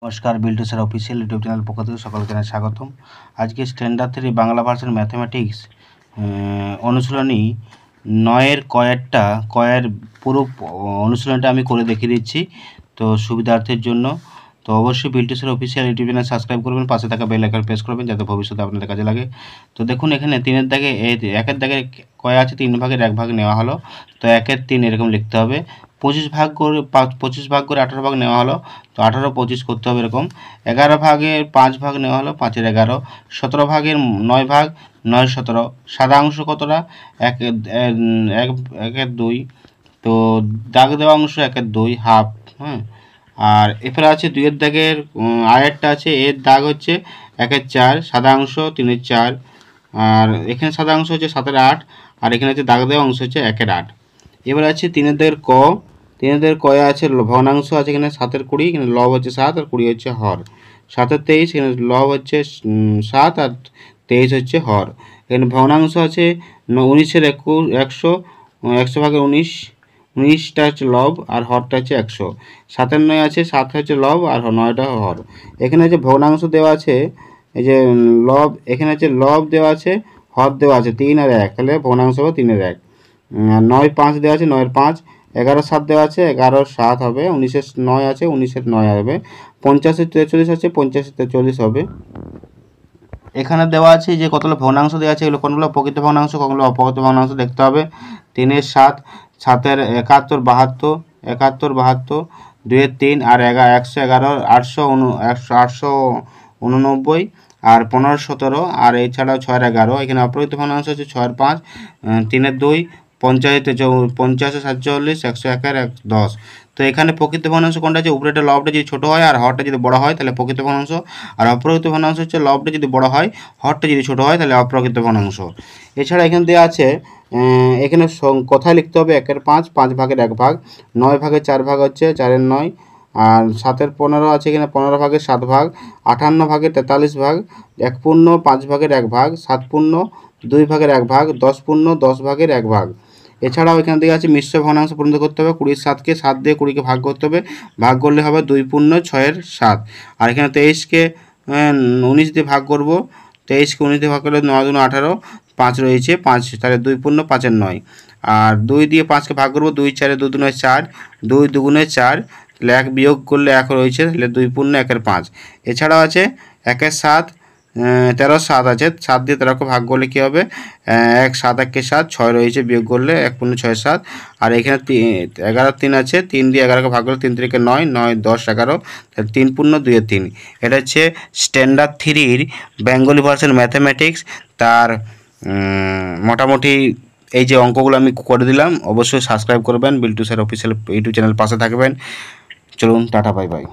নমস্কার, Biltu sir official YouTube channel পক্ষ থেকে সকলকে জানাই স্বাগতম। আজকে স্ট্যান্ডার্ড 3 বাংলা ভার্সন ম্যাথমেটিক্স অনুশীলনী 9-এর কয়ের পুরো অনুশীলনটা আমি করে দেখিয়ে দিচ্ছি তো সুবিধার্থের জন্য। তো অবশ্যই Biltu sir official YouTube channel subscribe করবেন, পাশে থাকা বেল আইকন প্রেস করবেন যাতে ভবিষ্যতে আপনাদের কাজে লাগে। তো দেখুন এখানে 3-এর দাগে 1-এর দাগে কয় আছে, 3 ভাগের 1 ভাগ নেওয়া হলো। তো 1-এর 3 এরকম লিখতে হবে। 25 ভাগ করে 18 ভাগ নেওয়া হলো, তো 18 25 করতে হবে এরকম। 11 ভাগের 5 ভাগ নেওয়া হলো, 5-এর 11। 17 ভাগের 9 ভাগ, 9 17। সাদা অংশ কতটা? 1-এর 2। তো দাগ দেওয়া অংশ 1-এর 2 হাফ। হ্যাঁ, আর এরপরে আছে 2-এর দাগের আরেকটা আছে, এর দাগ হচ্ছে 1-এর 4, সাদা অংশ 3-এর 4। আর এখানে সাদা অংশ হচ্ছে 7-এর 8, আর এখানে হচ্ছে দাগ দেওয়া অংশ হচ্ছে 1-এর 8। এবার আছে 3-এর দাগের ক। 3-এর দাগের কয়ে আছে ভগ্নাংশ আছে এখানে 7-এর 20, এখানে লব হচ্ছে 7 আর 20 হচ্ছে হর। 7-এর 23, এখানে লব হচ্ছে 7 আর 23 হচ্ছে হর। এখানে ভগ্নাংশ আছে 19-এর 100, 100 ভাগের 19, 19টা হচ্ছে লব আর হরটা হচ্ছে 100। 7-এর 9 আছে, 7 হচ্ছে লব আর 9টা হর। এখানে যে ভগ্নাংশ দেওয়া আছে, এই যে লব, এখানে হচ্ছে লব দেওয়া আছে, হর দেওয়া আছে 3 আর 1, তাহলে ভগ্নাংশ হবে 3-এর 1। 9 5 দেওয়া আছে, 9-এর 5। 11 7 দেওয়া আছে, 11 7 হবে। 19-এর 9 আছে, 19-এর 9 হবে। 50-এর 43 আছে, 50-এর 43 হবে। এখানে দেওয়া আছে যে কতগুলো ভগ্নাংশ দেওয়া আছে, এগুলো কোনগুলো প্রকৃত ভগ্নাংশ, কোনগুলো অপ্রকৃত ভগ্নাংশ দেখতে হবে। 3-এর 7, 7-এর 71 72, 71 72, 2-এর 3 আর 111 889 আর 15 17, আর এছাড়াও 6-এর 11। এখানে অপ্রকৃত ভগ্নাংশ হচ্ছে 6-এর 5, 3-এর 2, 50 47, 101 10। তো এখানে প্রকৃত ভগ্নাংশ কোনটা আছে? উপরেটা লবটা যদি ছোট হয় আর হরটা যদি বড় হয় তাহলে প্রকৃত ভগ্নাংশ, আর অপ্রকৃত ভগ্নাংশ হচ্ছে লবটা যদি বড় হয়, হরটা যদি ছোট হয় তাহলে অপ্রকৃত ভগ্নাংশ। এছাড়া এখানে দেওয়া আছে, এখানে কথায় লিখতে হবে 1-এর 5, 5 ভাগের 1 ভাগ। 9 ভাগের 4 ভাগ হচ্ছে 4-এর 9, আর 7-এর 15 আছে, এখানে 15 ভাগের 7 ভাগ। 58 ভাগের 43 ভাগ। 1 পূর্ণ 5 ভাগের 1 ভাগ। 7 পূর্ণ 2 ভাগের 1 ভাগ। 10 পূর্ণ 10 ভাগের 1 ভাগ। এছাড়াও এখান থেকে আছে মিশ্র ভগ্নাংশ পূরণ করতে হবে। 20-এর 7কে 7 দিয়ে 20কে ভাগ করতে হবে, ভাগ করলে হবে 2 পূর্ণ 6-এর 7। আর এখানে 23কে 19 দিয়ে ভাগ করব। 23কে 19 দিয়ে ভাগ করলে 9 2 18, 5 রয়েছে 5, তাহলে 2 পূর্ণ 5-এর 9। আর 2 দিয়ে 5কে ভাগ করব, 2 4 2 2 4, 2 2 4, তাহলে 1 বিয়োগ করলে 1 রয়েছে, তাহলে 2 পূর্ণ 1-এর 5। এছাড়াও আছে 1-এর 7, 13 7 আছে, 7 দিয়ে 13কে ভাগ করলে কী হবে? 1 7 1 7, 6 রয়েছে, বিয়োগ করলে 1 পূর্ণ 6 7। আর এখানে 11 3 আছে, 3 দিয়ে 11কে ভাগ করলে 3 3 9, 9 10 11, তাহলে 3 পূর্ণ 2-এর 3। এটা হচ্ছে স্ট্যান্ডার্ড 3-র বেঙ্গলি ভার্সন ম্যাথামেটিক্স। তার মোটামুটি এই যে অঙ্কগুলো আমি করে দিলাম। অবশ্যই সাবস্ক্রাইব করবেন, Biltu sir official YouTube channel পাশে থাকবেন। চলুন, টাটা, বাই বাই।